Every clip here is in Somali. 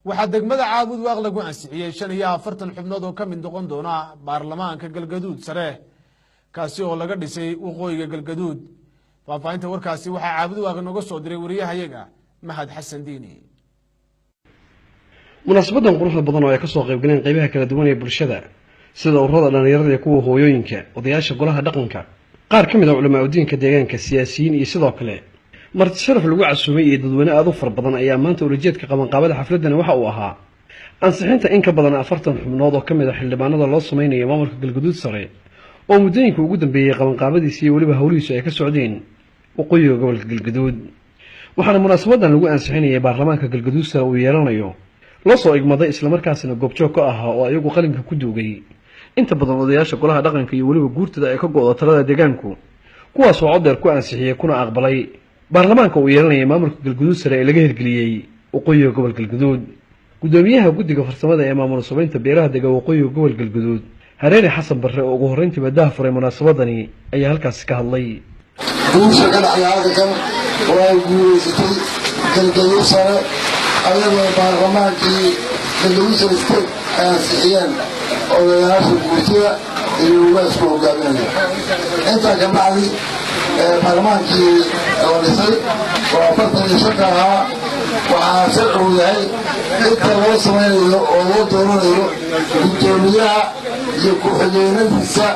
waxaa degmada Caabud Waaq lagu ansixiyay 45 xubnood oo ka mid noqon doona baarlamaanka Galgaduud sare kaasi oo laga dhisay waqooyiga Galgaduud. Faafahinta warkaasi waxaa Caabud Waaq nooga soo diray wariyahayaga Mahad Xasan Diini. munaasabadan quruxda badan oo ay ka soo qayb galeen qaybaha kala duwan ee bulshada sida ururada dhalinyarada iyo kuwa hooyooyinka odayaasha golaha dhaqanka qaar ka mid ah culimada diinka deegaanka siyaasiyiin iyo sidoo kale marti sharaf lagu casuumay iyo dadweyne aad u far badan ayaa maanta ujeedka qabanqaabada xafladani waxa uu ahaa ansixinta in ka badan 40 xubnood oo ka mid ah xildhibaanada loo sameeyay maamulka Galgaduud sare oo muddooyinka ugu dambeeyay qabanqaabadiisa iyo waliba hawlihiisa ay ka socdeen waqooyiga gobolka Galgaduud waxaana munaasabadan lagu ansixinayay baarlamaanka Galgaduud sare uu yeelanayo loo soo igmaday isla markaasina goobjoog ka ahaa oo ayagu qalinka ku duugay inta badan odayaasha golaha dhaqanka iyo waliba guurtada ay ka go'do talada deegaanku kuwaas oo cod dheer ku ansixiyay kuna aqbalay baarlamaanka uu yeelanayay maamulka Galgaduud sare ee laga hirgeliyay waqooyiga gobolka Galgaduud gudoomiyaha guddiga farsamada ee maamul sameynta beeraha deegaanka waqooyiga gobolka Galgaduud Hareeri Xasan Barre oo ugu horeyntii madaxa furay munaasabadani ayaa halkaas ka hadlay shaqada ciyaalka waa guuleysatay Galgaduud sare ayagoo baarlamaankii Galgaduud sare state ansixiyeen odayaasha guurtida iyo ugaasku hogaaminaya intaa ka bacdi baarlamaankii oo dhisay waa 45 ahaa waxaa sharcigu yahay inta loo sameynayo oo loo dooranayo gudoomiyaha iyo ku-xigeenadiisa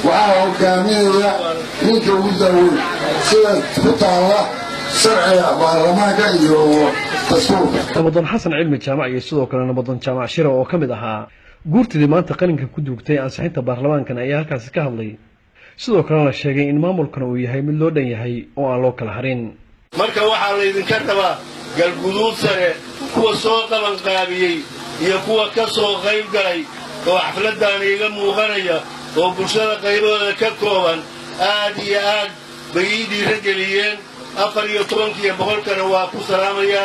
waxaa hogaaminaya ninka ugu daaweyn sida ku taala sharciga baarlamaanka iyo dastuurka Ramadan Xasan Cilmi Jaamac iyo sidoo kale Ramadan Jaamac Shira oo ka mid ahaa guurtidii maanta qalinka ku duugtay ansixinta baarlamaankan ayaa halkaas ka hadlay sidoo kale la sheegay in maamulkan uu yahay mid loo dhan yahay oo aan loo kala harin marka waxaa la idinka rabaa Galgaduud sare kuwa soo qaban qaabiyay iyo kuwa ka soo qayb galay oo xafladan iga muuqanaya oo bulshada qaybooda ka kooban aad iyo aad bay dhiirigeliyeen 14 boqolkana waa ku salaamaya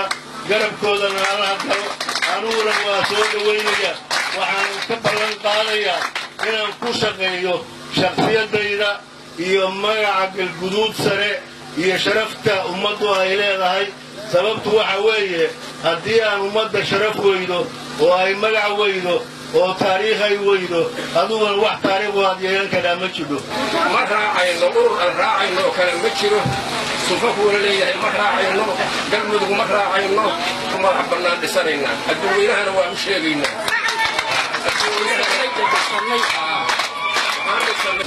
garabkoodana Allah galo anuguna waa soo dhaweynaya waxaan ka ballan qaadayaa inaan ku shaqeeyo shakhsiyadayda iyo magaca Galgaduud sare iyo sharafta ummaddu ay leedahay sababtu waxa weeye haddii aan ummadda sharaf weydo oo ay magac weydo oo taariikh ay weydo aduguna wax taariikh waad yeelan karaa ma jiro ma raacayno urur aan raacayno kale ma jiro sufaku wala leeyahay ma raacayno galmudug ma raacayno ma bannaan dhisanaynaa adduunyahana waa u sheegaynaa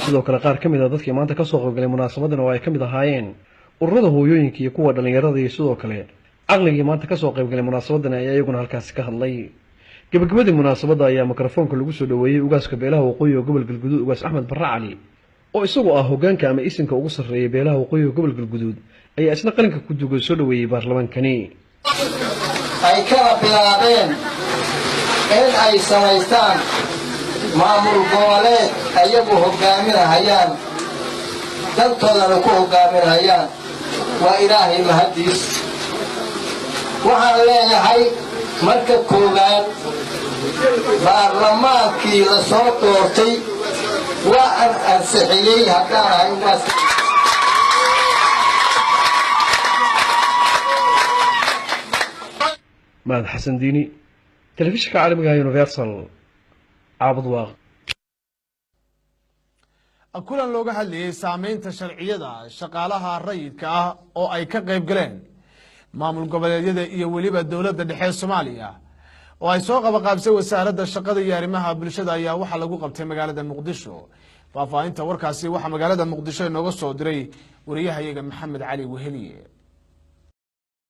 sidoo kale qaar ka mid ah dadkii maanta ka soo qaybgalay munaasabadan oo ay ka mid ahaayeen ururada hooyooyinka iyo kuwa dhalinyarada iyo sidoo kale aqligii maanta ka soo qaybgalay munaasabadan ayaa iyaguna halkaas ka hadlay gabagabadii munaasabada ayaa mikrofoonka lagu soo dhaweeyay ugaaska beelaha waqooyiga gobolka Galgaduud ugaas Axmed Barre Cali oo isagu ah hoggaanka ama isinka ugu sarreeyay beelaha waqooyiga gobolka Galgaduud ayaa isna qalinka ku duugay soo dhaweeyay baarlamaankani ay kala bilaabeen in ay samaystaan maamul goboleed ayagu hogaaminayaan dadkoodana ku hogaaminayaan waa ilaahay mahadiis waxaan leeyahay marka koowaad baarlamaankii la soo doortay waa aan ansixiyey haddaan ahay Mahad Xasan Diini telefishinka caalamiga Universal Caabud Waaq kulan looga hadlayay saameynta sharciyada shaqaalaha rayidka ah oo ay ka qayb galeen maamul goboleedyada iyo waliba dawladda dhexe Soomaaliya oo ay soo qabanqaabisay wasaaradda shaqada iyo arrimaha bulshada ayaa waxa lagu qabtay magaalada Muqdisho faafahinta warkaasi waxa magaalada Muqdisho inooga soo diray wariyahayaga Maxamed Cali Weheliye